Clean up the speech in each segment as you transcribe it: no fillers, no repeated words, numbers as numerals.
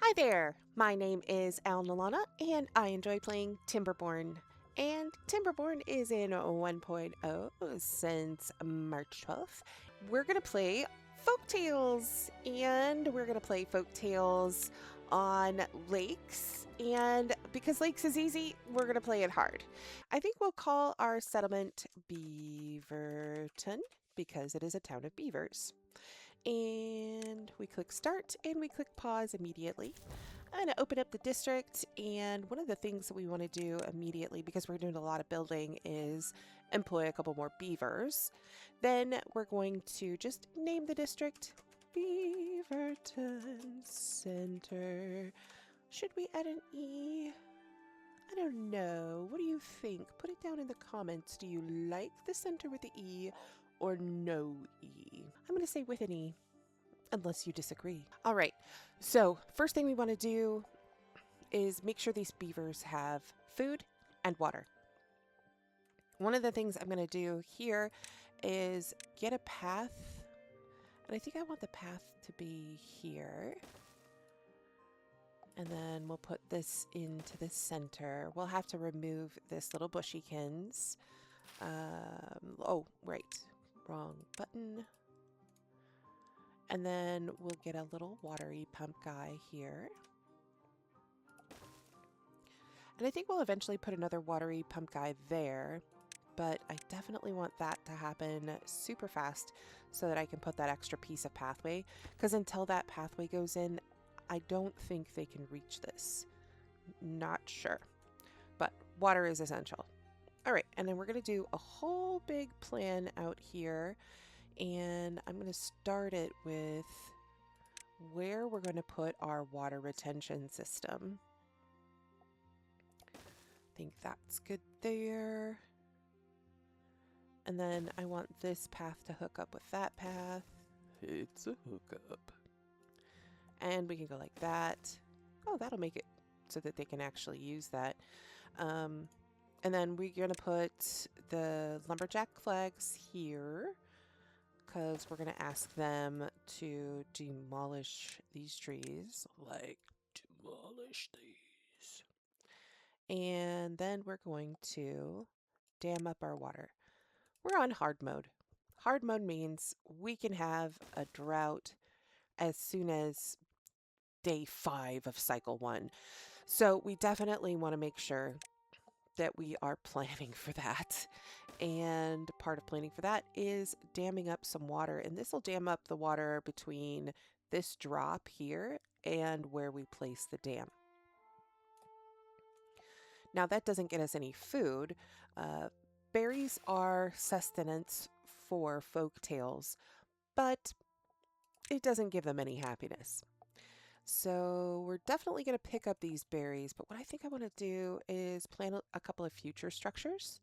Hi there, my name is Al Nalana and I enjoy playing Timberborn. And Timberborn is in 1.0 since March 12th. We're going to play folktales and we're going to play folktales on lakes. And because lakes is easy, we're going to play it hard. I think we'll call our settlement Beaverton because it is a town of beavers. And we click start and we click pause immediately. I'm going to open up the district, and one of the things that we want to do immediately, because we're doing a lot of building, is employ a couple more beavers. Then we're going to just name the district Beaverton Center. Should we add an E? I don't know. What do you think? Put it down in the comments. Do you like the center with the E or no E? I'm going to say with an E, unless you disagree. All right, so first thing we want to do is make sure these beavers have food and water. One of the things I'm going to do here is get a path, and I think I want the path to be here. And then we'll put this into the center. We'll have to remove this little bushykins. Oh, right. Wrong button. And then we'll get a little watery pump guy here. And I think we'll eventually put another watery pump guy there, but I definitely want that to happen super fast so that I can put that extra piece of pathway, because until that pathway goes in, I don't think they can reach this. Not sure, but water is essential. All right, and then we're going to do a whole big plan out here. And I'm going to start it with where we're going to put our water retention system. I think that's good there. And then I want this path to hook up with that path. It's a hookup. And we can go like that. Oh, that'll make it so that they can actually use that. And then we're going to put the lumberjack flags here, because we're going to ask them to demolish these trees. Like, demolish these. And then we're going to dam up our water. We're on hard mode. Hard mode means we can have a drought as soon as day 5 of cycle 1. So we definitely want to make sure that we are planning for that. And part of planning for that is damming up some water. And this will dam up the water between this drop here and where we place the dam. Now that doesn't get us any food. Berries are sustenance for folk tales, but it doesn't give them any happiness. So we're definitely going to pick up these berries, but what I think I want to do is plant a couple of future structures.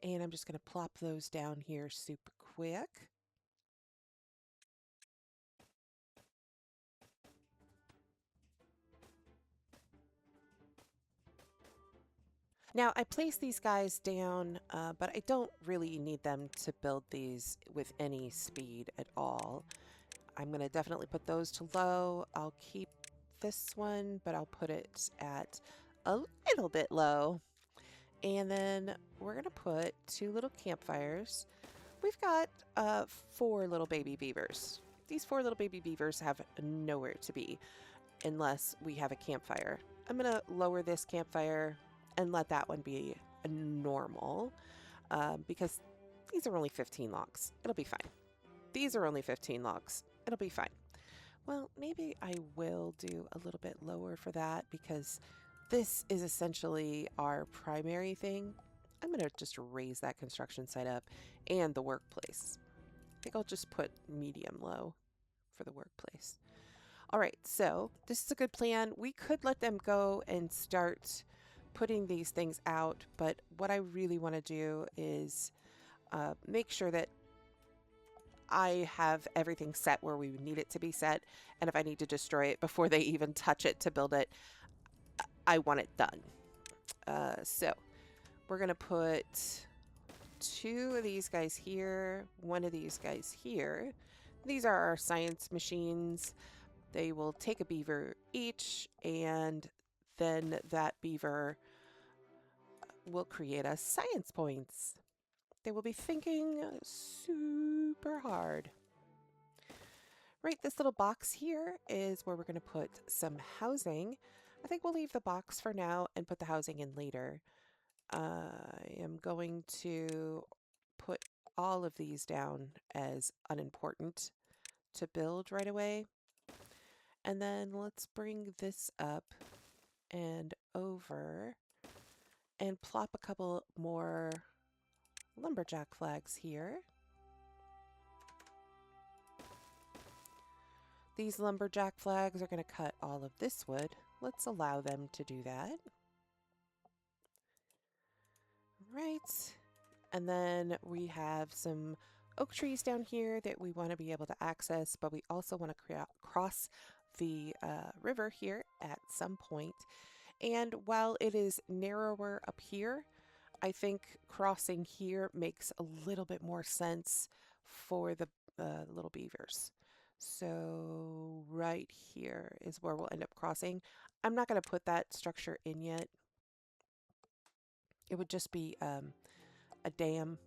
And I'm just going to plop those down here super quick. Now I place these guys down, but I don't really need them to build these with any speed at all. I'm going to definitely put those to low. I'll keep this one, but I'll put it at a little bit low. And then we're going to put 2 little campfires. We've got 4 little baby beavers. These 4 little baby beavers have nowhere to be unless we have a campfire. I'm going to lower this campfire and let that one be a normal, because these are only 15 logs. It'll be fine. These are only 15 logs. It'll be fine. Well, maybe I will do a little bit lower for that, because this is essentially our primary thing. I'm going to just raise that construction site up and the workplace. I think I'll just put medium low for the workplace. All right, so this is a good plan. We could let them go and start putting these things out, but what I really want to do is make sure that I have everything set where we need it to be set, and if I need to destroy it before they even touch it to build it, I want it done. So we're going to put 2 of these guys here, 1 of these guys here. These are our science machines. They will take a beaver each, and then that beaver will create us science points. They will be thinking super hard. Right, this little box here is where we're going to put some housing. I think we'll leave the box for now and put the housing in later. I am going to put all of these down as unimportant to build right away. And then let's bring this up and over and plop a couple more lumberjack flags here. These lumberjack flags are going to cut all of this wood. Let's allow them to do that. Right. And then we have some oak trees down here that we want to be able to access, but we also want to cross the river here at some point. And while it is narrower up here, I think crossing here makes a little bit more sense for the little beavers. So right here is where we'll end up crossing. I'm not going to put that structure in yet. It would just be a dam,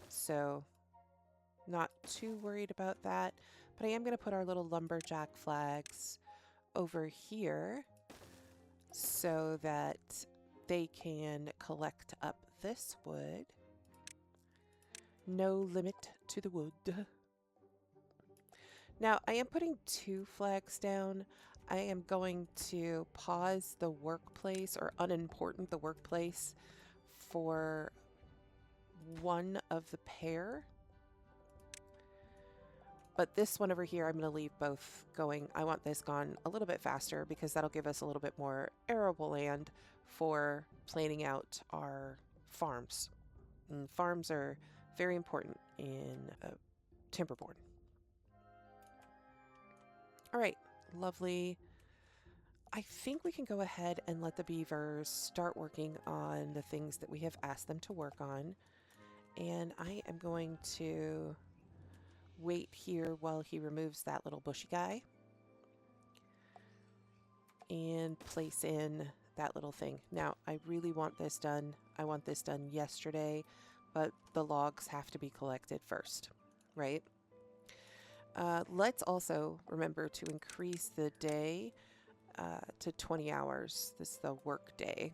so not too worried about that. But I am going to put our little lumberjack flags over here so that they can collect up this wood. No limit to the wood. Now, I am putting 2 flags down. I am going to pause the workplace, or unimportant the workplace, for one of the pair. But this one over here, I'm going to leave both going. I want this gone a little bit faster because that'll give us a little bit more arable land for planning out our farms. And farms are very important in Timberborn. All right, lovely. I think we can go ahead and let the beavers start working on the things that we have asked them to work on. And I am going to wait here while he removes that little bushy guy and place in that little thing. Now, I really want this done. I want this done yesterday, but the logs have to be collected first, right? Let's also remember to increase the day to 20 hours. This is the work day.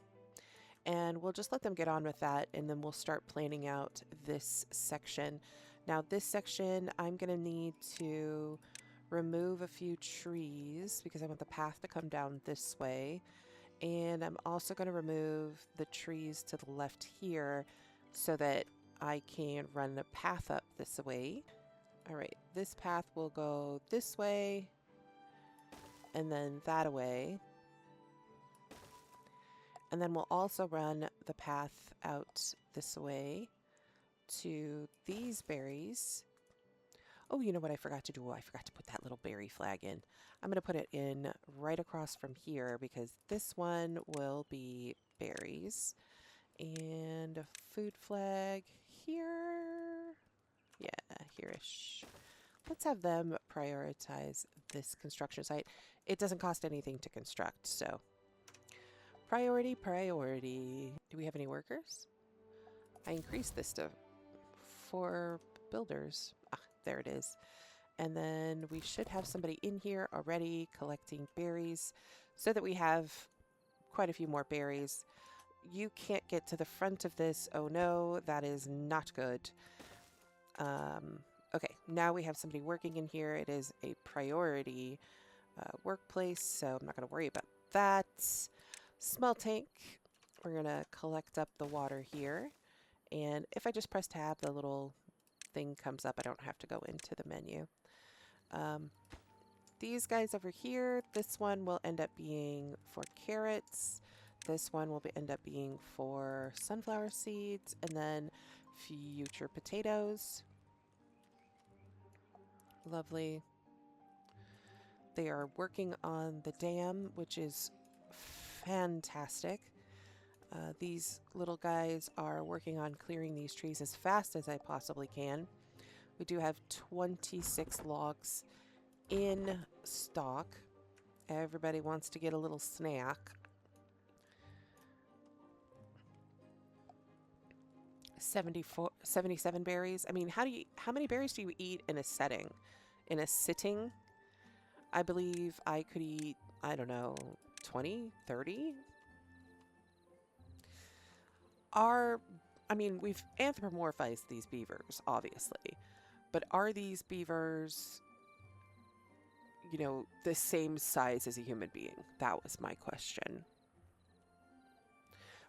And we'll just let them get on with that, and then we'll start planning out this section. Now, this section, I'm going to need to remove a few trees because I want the path to come down this way. And I'm also going to remove the trees to the left here so that I can run the path up this way. All right, this path will go this way and then that away. And then we'll also run the path out this way to these berries. Oh, you know what I forgot to do? I forgot to put that little berry flag in. I'm going to put it in right across from here because this one will be berries. And a food flag here. Yeah, here-ish. Let's have them prioritize this construction site. It doesn't cost anything to construct, so priority, priority. Do we have any workers? I increased this to 4 builders. Ah, there it is. And then we should have somebody in here already collecting berries so that we have quite a few more berries. You can't get to the front of this. Oh no, that is not good. Okay, now we have somebody working in here. It is a priority workplace, so I'm not going to worry about that. Small tank. We're going to collect up the water here. And if I just press tab, the little thing comes up. I don't have to go into the menu. These guys over here, this one will end up being for carrots. This one will end up being for sunflower seeds and then future potatoes. Lovely. They are working on the dam, which is fantastic. These little guys are working on clearing these trees as fast as I possibly can. We do have 26 logs in stock. Everybody wants to get a little snack. 77 berries. I mean, how many berries do you eat in a setting? In a sitting? I believe I could eat, I don't know, 20, 30? I mean, we've anthropomorphized these beavers, obviously. But are these beavers, you know, the same size as a human being? That was my question.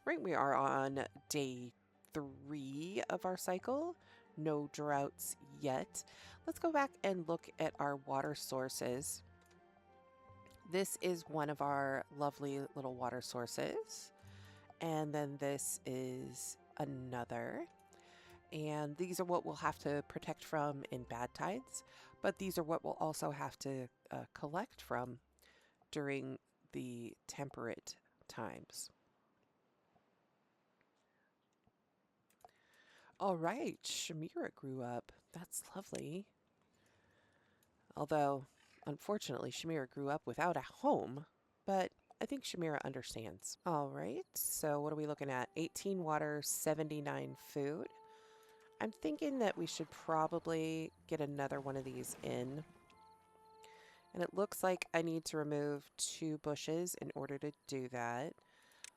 Right, we are on day 3 of our cycle. No droughts yet. Let's go back and look at our water sources. This is one of our lovely little water sources. And then this is another. And these are what we'll have to protect from in bad tides. But these are what we'll also have to collect from during the temperate times. All right, Shamira grew up. That's lovely. Although, unfortunately, Shamira grew up without a home, but I think Shamira understands. All right, so what are we looking at? 18 water, 79 food. I'm thinking that we should probably get another one of these in. And it looks like I need to remove 2 bushes in order to do that.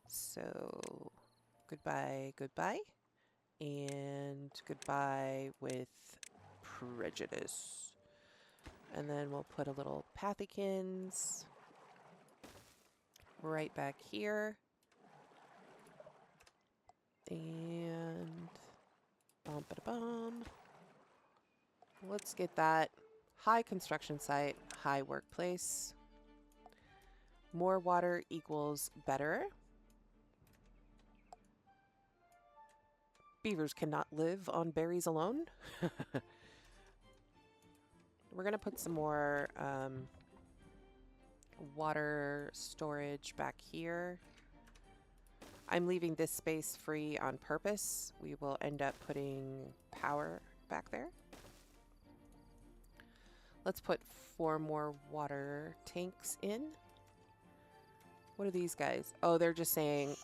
So, goodbye, goodbye. And goodbye with prejudice. And then we'll put a little pathikins right back here. And bum-ba-da-bum. Let's get that high construction site, high workplace. More water equals better. Beavers cannot live on berries alone. We're going to put some more water storage back here. I'm leaving this space free on purpose. We will end up putting power back there. Let's put 4 more water tanks in. What are these guys? Oh, they're just saying,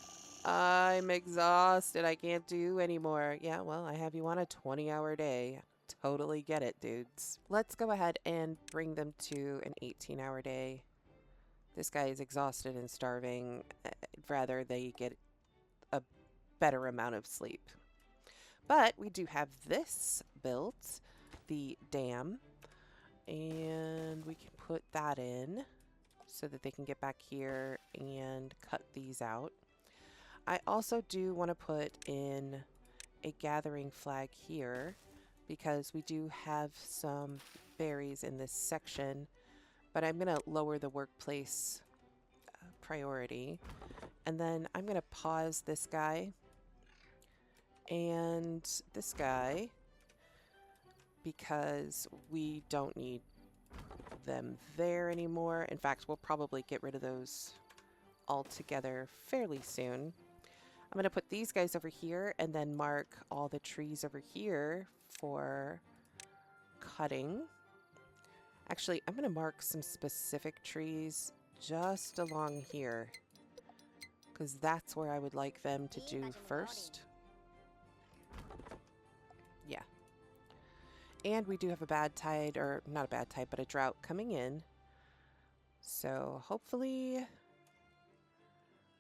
I'm exhausted. I can't do anymore. Yeah, well, I have you on a 20-hour day. Totally get it, dudes. Let's go ahead and bring them to an 18-hour day. This guy is exhausted and starving. I'd rather they get a better amount of sleep. But we do have this built, the dam, and we can put that in so that they can get back here and cut these out. I also do want to put in a gathering flag here because we do have some berries in this section, but I'm going to lower the workplace priority. And then I'm going to pause this guy and this guy because we don't need them there anymore. In fact, we'll probably get rid of those altogether fairly soon. I'm going to put these guys over here and then mark all the trees over here for cutting. Actually, I'm going to mark some specific trees just along here because that's where I would like them to do first. Yeah. And we do have a bad tide, or not a bad tide, but a drought coming in. So hopefully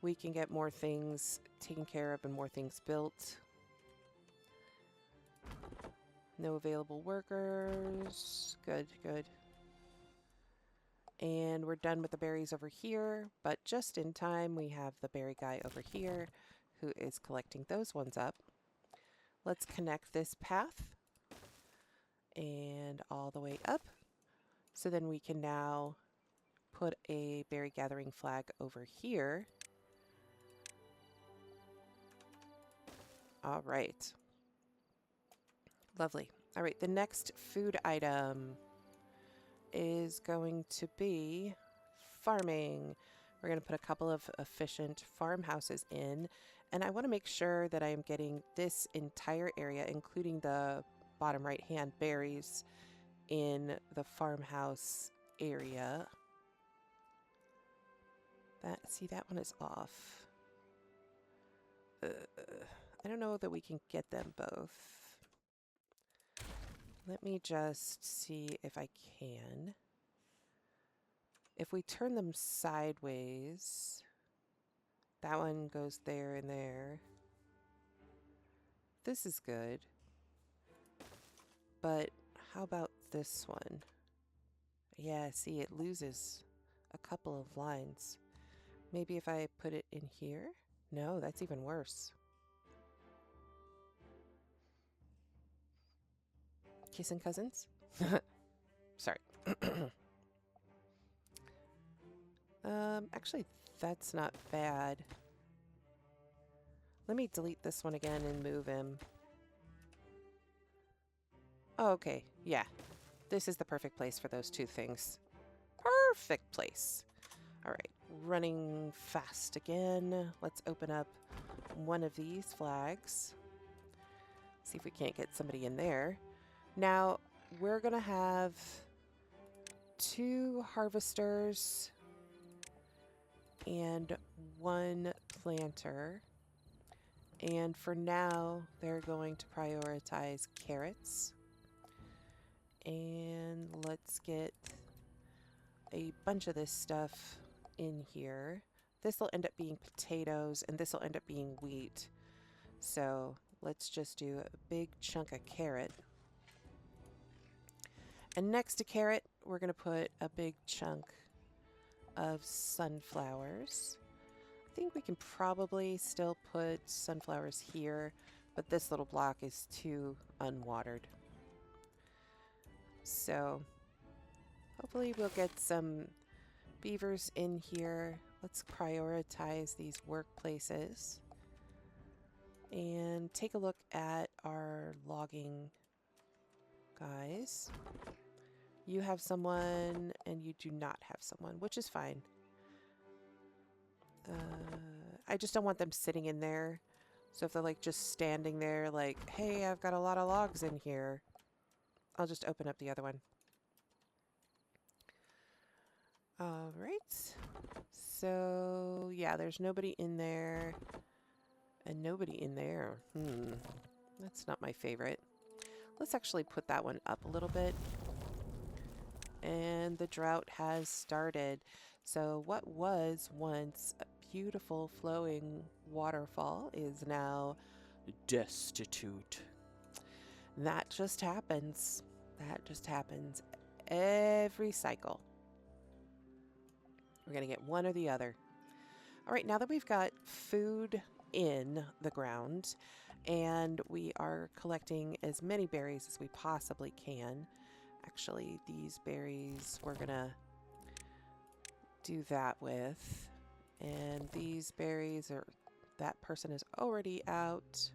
we can get more things taken care of and more things built. No available workers. Good, good. And we're done with the berries over here, but just in time we have the berry guy over here who is collecting those ones up. Let's connect this path and all the way up. So then we can now put a berry gathering flag over here. All right. Lovely. All right, the next food item is going to be farming. We're going to put a couple of efficient farmhouses in, and I want to make sure that I am getting this entire area, including the bottom right hand berries, in the farmhouse area. See, that one is off. I don't know that we can get them both. Let me just see if I can. If we turn them sideways, that one goes there and there. This is good. But how about this one? Yeah, see, it loses a couple of lines. Maybe if I put it in here? No, that's even worse. Kissing cousins? Sorry. Actually, that's not bad. Let me delete this one again and move him. Oh, okay, yeah. This is the perfect place for those two things. Perfect place. All right, running fast again. Let's open up one of these flags. See if we can't get somebody in there. Now, we're gonna have 2 harvesters and 1 planter. And for now, they're going to prioritize carrots. And let's get a bunch of this stuff in here. This will end up being potatoes, and this will end up being wheat. So let's just do a big chunk of carrot. And next to carrot, we're going to put a big chunk of sunflowers. I think we can probably still put sunflowers here, but this little block is too unwatered. So hopefully we'll get some beavers in here. Let's prioritize these workplaces and take a look at our logging guys. You have someone and you do not have someone, which is fine. I just don't want them sitting in there. So if they're like just standing there like, hey, I've got a lot of logs in here, I'll just open up the other one. All right. So yeah, there's nobody in there and nobody in there. That's not my favorite. Let's actually put that one up a little bit. And the drought has started. So what was once a beautiful flowing waterfall is now destitute. That just happens. That just happens every cycle. We're going to get one or the other. All right, now that we've got food in the ground and we are collecting as many berries as we possibly can. Actually, these berries we're going to do that with. And these berries are, that person is already out.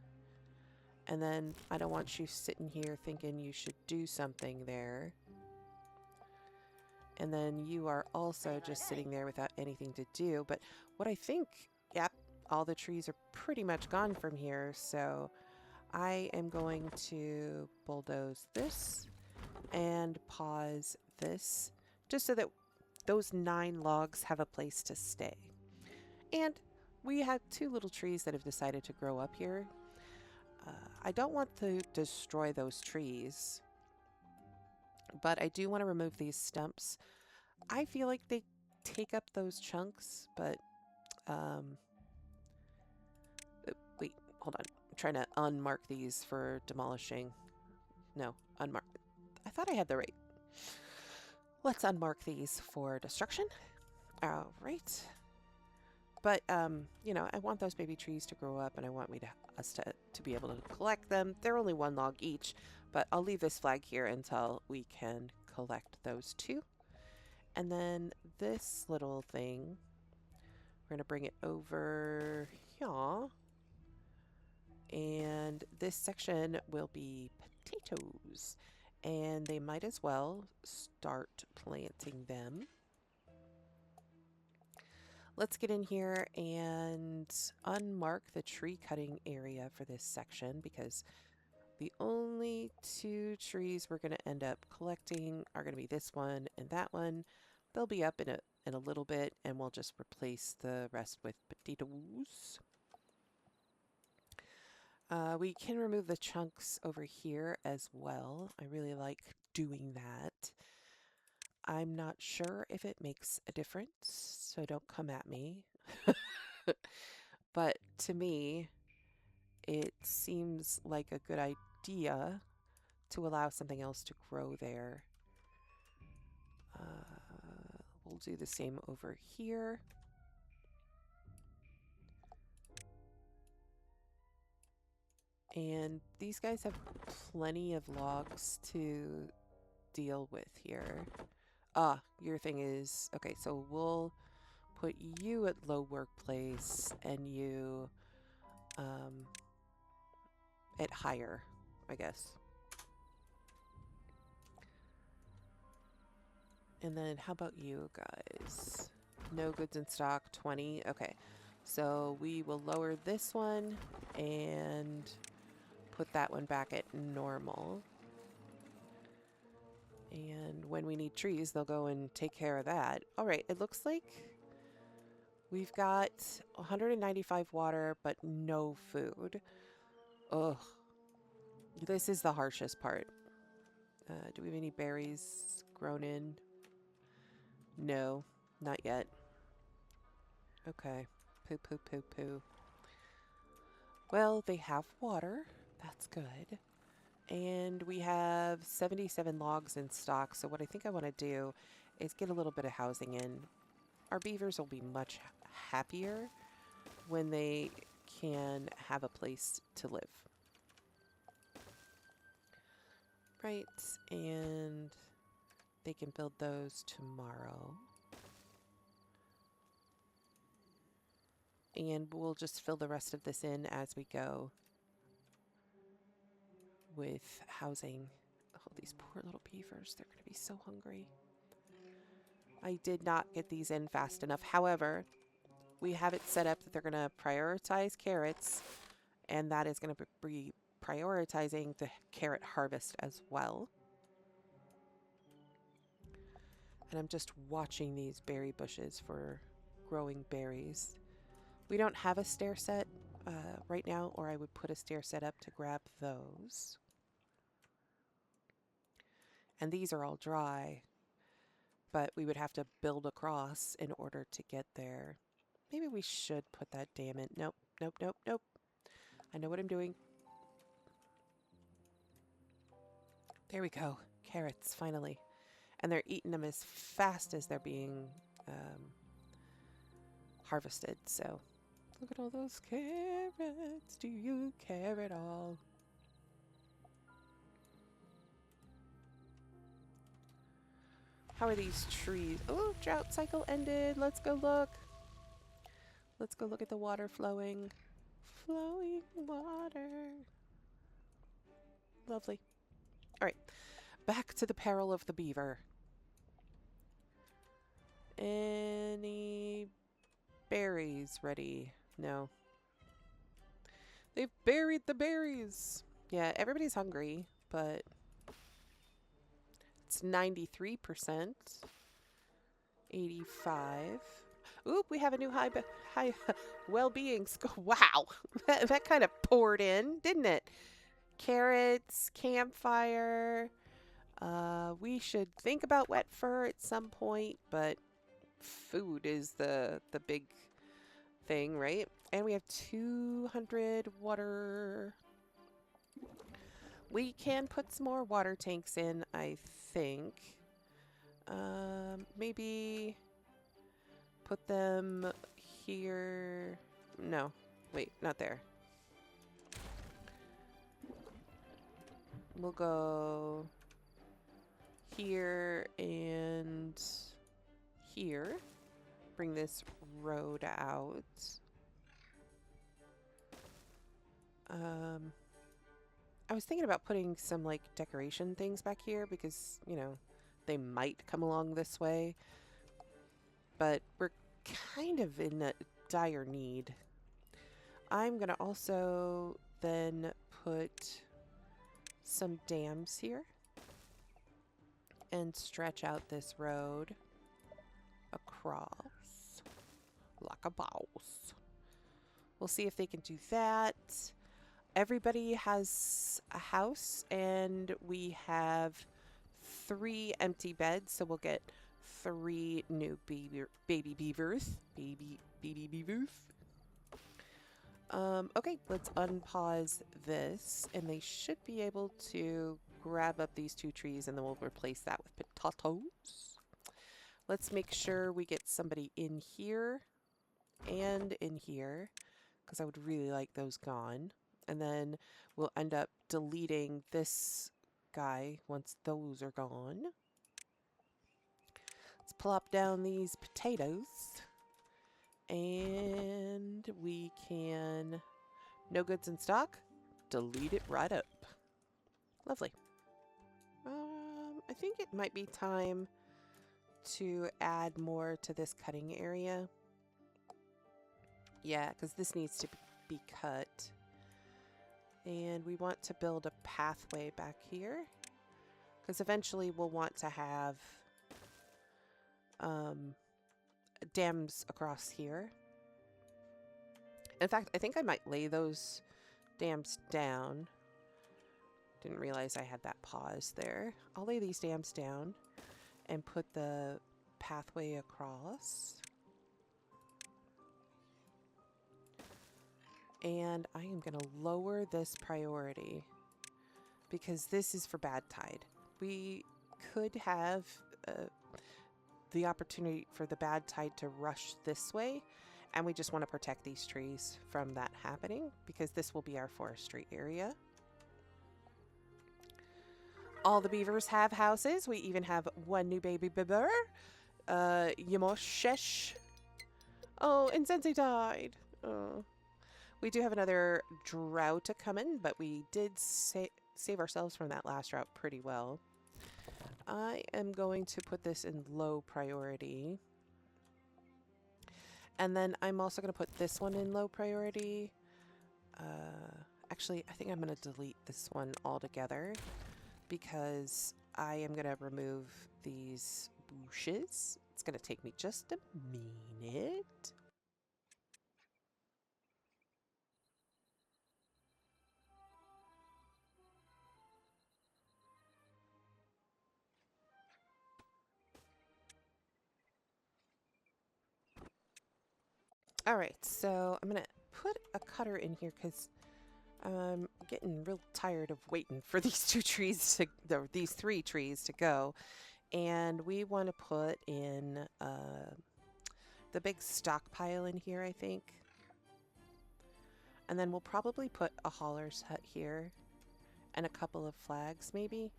And then I don't want you sitting here thinking you should do something there. And then you are also just sitting there without anything to do. But what I think, yep, all the trees are pretty much gone from here. So I am going to bulldoze this and pause this just so that those 9 logs have a place to stay. And we have 2 little trees that have decided to grow up here. I don't want to destroy those trees, but I do want to remove these stumps. I feel like they take up those chunks, but wait, hold on. I'm trying to unmark these for demolishing. No, unmark. I thought I had the right. Let's unmark these for destruction. All right. But, you know, I want those baby trees to grow up, and I want us to be able to collect them. They're only 1 log each, but I'll leave this flag here until we can collect those 2. And then this little thing, we're going to bring it over here. And this section will be potatoes. And they might as well start planting them. Let's get in here and unmark the tree cutting area for this section because The only two trees we're going to end up collecting are going to be this one and that one. They'll be up in a little bit, and we'll just replace the rest with potatoes. We can remove the chunks over here as well. I really like doing that. I'm not sure if it makes a difference, so don't come at me. But to me, it seems like a good idea to allow something else to grow there. We'll do the same over here. And these guys have plenty of logs to deal with here. Ah, your thing is... Okay, so we'll put you at low workplace and you at higher, I guess. And then how about you guys? No goods in stock, 20. Okay, so we will lower this one and put that one back at normal. And when we need trees, they'll go and take care of that. All right, it looks like we've got 195 water, but no food. Ugh. This is the harshest part. Do we have any berries grown in? No, not yet. Okay. Poo, poo, poo, poo. Well, they have water. That's good. And we have 77 logs in stock. So what I think I want to do is get a little bit of housing in. Our beavers will be much happier when they can have a place to live. Right, and they can build those tomorrow. And we'll just fill the rest of this in as we go with housing. Oh, these poor little beavers, they're going to be so hungry. I did not get these in fast enough. However, we have it set up that they're going to prioritize carrots, and that is going to be prioritizing the carrot harvest as well. And I'm just watching these berry bushes for growing berries. We don't have a stair set right now, or I would put a stair set up to grab those. And these are all dry, but we would have to build across in order to get there. Maybe we should put that dam in. Nope, nope, nope, nope. I know what I'm doing. There we go. Carrots, finally. And they're eating them as fast as they're being harvested. So look at all those carrots. Do you care at all? How are these trees? Oh, drought cycle ended. Let's go look. Let's go look at the water flowing. Flowing water. Lovely. All right. Back to the peril of the beaver. Any berries ready? No. They've buried the berries. Yeah, everybody's hungry, but it's 93%. 85. Oop, we have a new high well-being score. Wow, that kind of poured in, didn't it? Carrots, campfire. We should think about wet fur at some point, but food is the big thing, right? And we have 200 water. We can put some more water tanks in, I think. Maybe put them here. No, wait, not there. We'll go here and here. Bring this road out. I was thinking about putting some like decoration things back here because, you know, they might come along this way. But we're kind of in a dire need. I'm going to also then put some dams here and stretch out this road across like a boss. We'll see if they can do that. Everybody has a house, and we have 3 empty beds, so we'll get 3 new baby beavers. Baby beavers. Okay, let's unpause this, and they should be able to grab up these 2 trees, and then we'll replace that with potatoes. Let's make sure we get somebody in here and in here, because I would really like those gone. And then we'll end up deleting this guy once those are gone. Let's plop down these potatoes. And we can, no goods in stock, delete it right up. Lovely. I think it might be time to add more to this cutting area. Yeah, because this needs to be cut. And we want to build a pathway back here, because eventually we'll want to have dams across here. In fact, I think I might lay those dams down. Didn't realize I had that pause there. I'll lay these dams down and put the pathway across. And I am going to lower this priority because this is for bad tide. We could have the opportunity for the bad tide to rush this way, and we just want to protect these trees from that happening because this will be our forestry area. All the beavers have houses. We even have 1 new baby beaver. Yamoshesh. Oh, and Sensei died. Oh. We do have another drought coming, but we did save ourselves from that last drought pretty well. I am going to put this in low priority. And then I'm also going to put this one in low priority. Actually, I think I'm going to delete this one altogether because I am going to remove these bushes. It's going to take me just a minute. All right, so I'm going to put a cutter in here because I'm getting real tired of waiting for these 2 trees to, or these 3 trees to go. And we want to put in the big stockpile in here, I think. And then we'll probably put a hauler's hut here and a couple of flags maybe.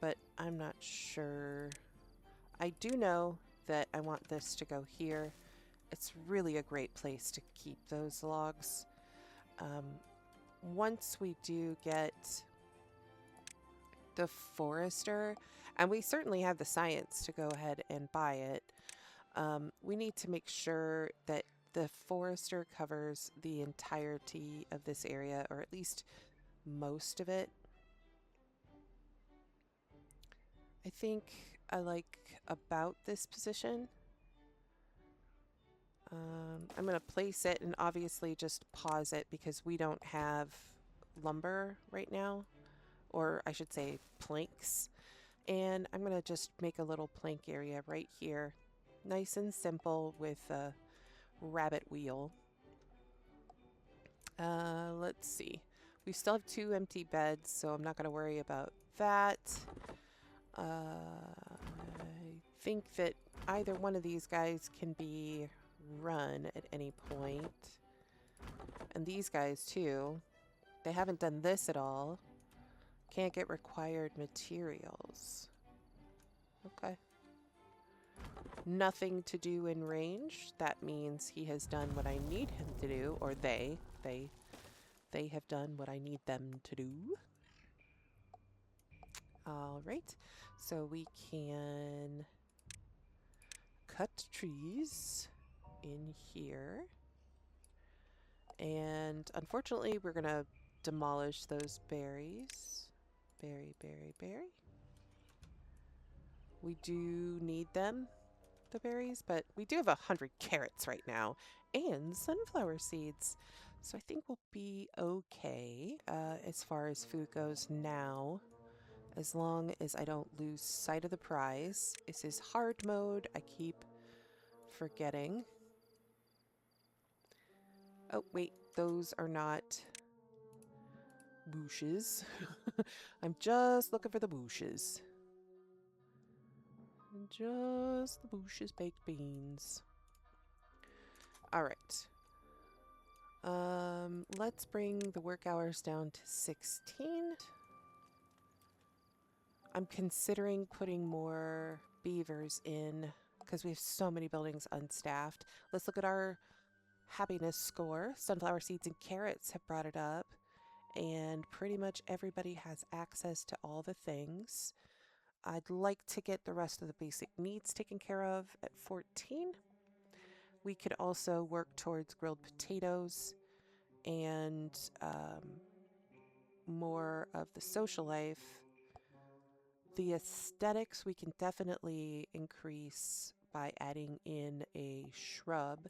But I'm not sure. I do know that I want this to go here. It's really a great place to keep those logs. Once we do get the forester, and we certainly have the science to go ahead and buy it, we need to make sure that the forester covers the entirety of this area, or at least most of it. I think I like about this position. I'm going to place it and obviously just pause it because we don't have lumber right now, or I should say planks. And I'm going to just make a little plank area right here. Nice and simple with a rabbit wheel. Let's see. We still have 2 empty beds, so I'm not going to worry about that. I think that either one of these guys can be run at any point. And these guys too. They haven't done this at all. Can't get required materials. Okay. Nothing to do in range. That means he has done what I need him to do, or they have done what I need them to do. All right. So we can cut trees in here. And unfortunately, we're going to demolish those berries. Berry, berry, berry. We do need them, the berries, but we do have 100 carrots right now and sunflower seeds. So I think we'll be okay as far as food goes now, as long as I don't lose sight of the prize. This is hard mode. I keep forgetting. Oh, wait, those are not bushes. I'm just looking for the bushes. Just the bushes, baked beans. All right. Let's bring the work hours down to 16. I'm considering putting more beavers in because we have so many buildings unstaffed. Let's look at our happiness score. Sunflower seeds and carrots have brought it up, and pretty much everybody has access to all the things. I'd like to get the rest of the basic needs taken care of at 14. We could also work towards grilled potatoes and more of the social life. The aesthetics we can definitely increase by adding in a shrub,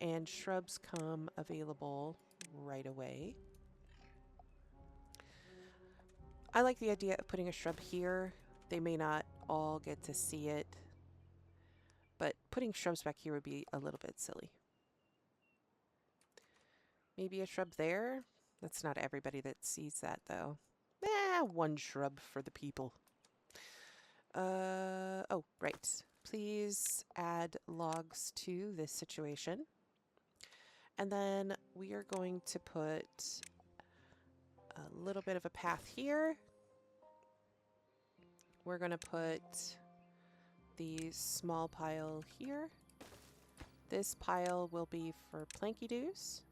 and shrubs come available right away. I like the idea of putting a shrub here. They may not all get to see it, but putting shrubs back here would be a little bit silly. Maybe a shrub there? That's not everybody that sees that, though. One shrub for the people. Oh, right. Please add logs to this situation. And then we are going to put a little bit of a path here. We're going to put the small pile here. This pile will be for planky-doos.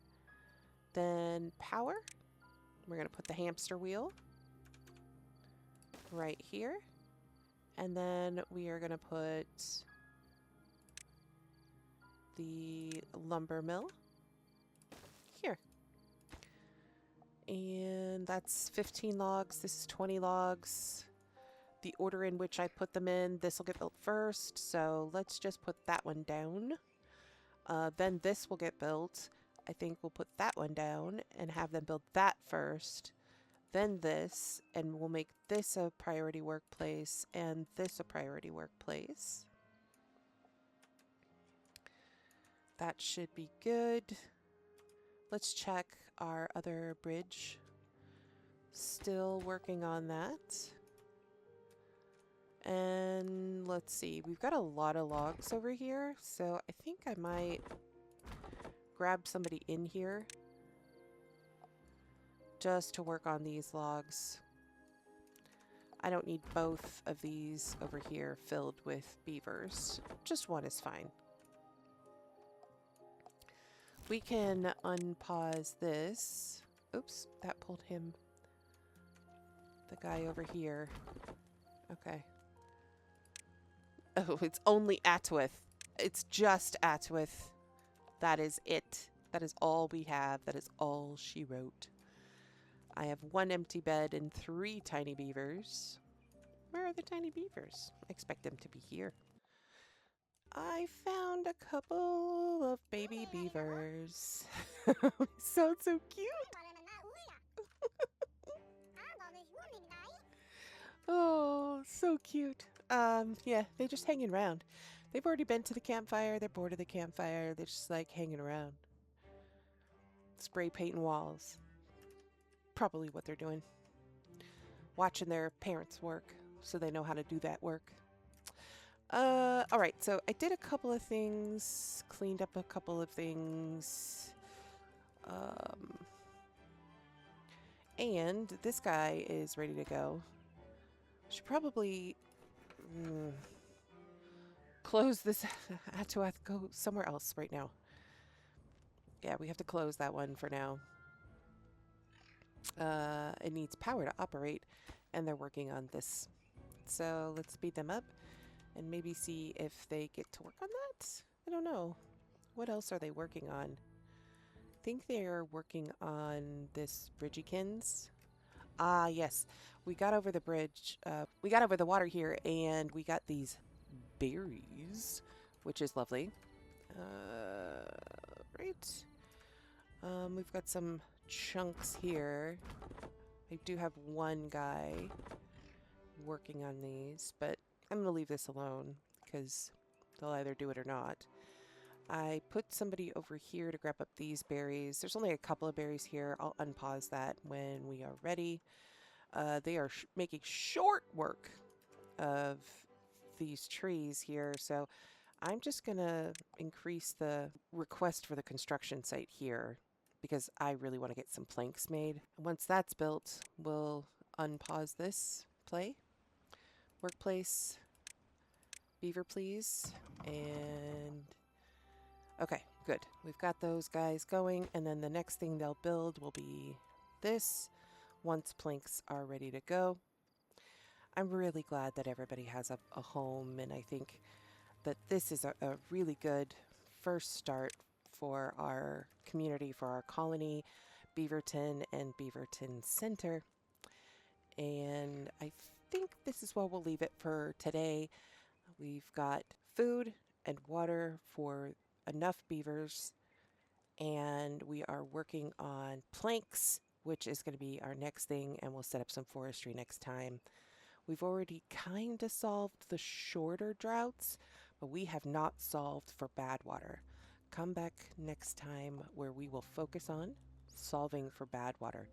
Then power. We're going to put the hamster wheel right here. And then we are going to put the lumber mill here. And that's 15 logs. This is 20 logs. The order in which I put them in, this will get built first. So let's just put that one down. Then this will get built. I think we'll put that one down and have them build that first. Then this, and we'll make this a priority workplace and this a priority workplace. That should be good. Let's check our other bridge. Still working on that. And let's see, we've got a lot of logs over here, so I think I might grab somebody in here just to work on these logs. I don't need both of these over here filled with beavers. Just one is fine. We can unpause this. Oops, that pulled him. The guy over here. Okay. Oh, it's only Atwith. It's just Atwith. That is it. That is all we have. That is all she wrote. I have 1 empty bed and 3 tiny beavers. Where are the tiny beavers? I expect them to be here. I found a couple of baby beavers. Sounds so cute. Oh, so cute. Yeah, they're just hanging around. They've already been to the campfire. They're bored of the campfire. They're just like hanging around. Spray painting walls. Probably what they're doing. Watching their parents work so they know how to do that work. Alright, so I did a couple of things, cleaned up a couple of things. And this guy is ready to go. Should probably close this. I have to go somewhere else right now. Yeah, we have to close that one for now. It needs power to operate, and they're working on this. So let's speed them up and maybe see if they get to work on that. I don't know. What else are they working on? I think they're working on this Bridgykins. Ah, yes. We got over the bridge. We got over the water here, and we got these berries, which is lovely. Right. We've got some chunks here. I do have one guy working on these, but I'm going to leave this alone because they'll either do it or not. I put somebody over here to grab up these berries. There's only a couple of berries here. I'll unpause that when we are ready. They are making short work of these trees here, so I'm just going to increase the request for the construction site here because I really want to get some planks made. Once that's built, we'll unpause this play. Workplace, beaver please, and okay, good. We've got those guys going, and then the next thing they'll build will be this once planks are ready to go. I'm really glad that everybody has a home, and I think that this is a really good first start for our community, for our colony, Beaverton and Beaverton Center. And I think this is where we'll leave it for today. We've got food and water for enough beavers, and we are working on planks, which is going to be our next thing, and we'll set up some forestry next time. We've already kind of solved the shorter droughts, but we have not solved for bad water. Come back next time where we will focus on solving for bad water.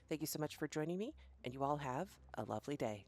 Thank you so much for joining me, and you all have a lovely day.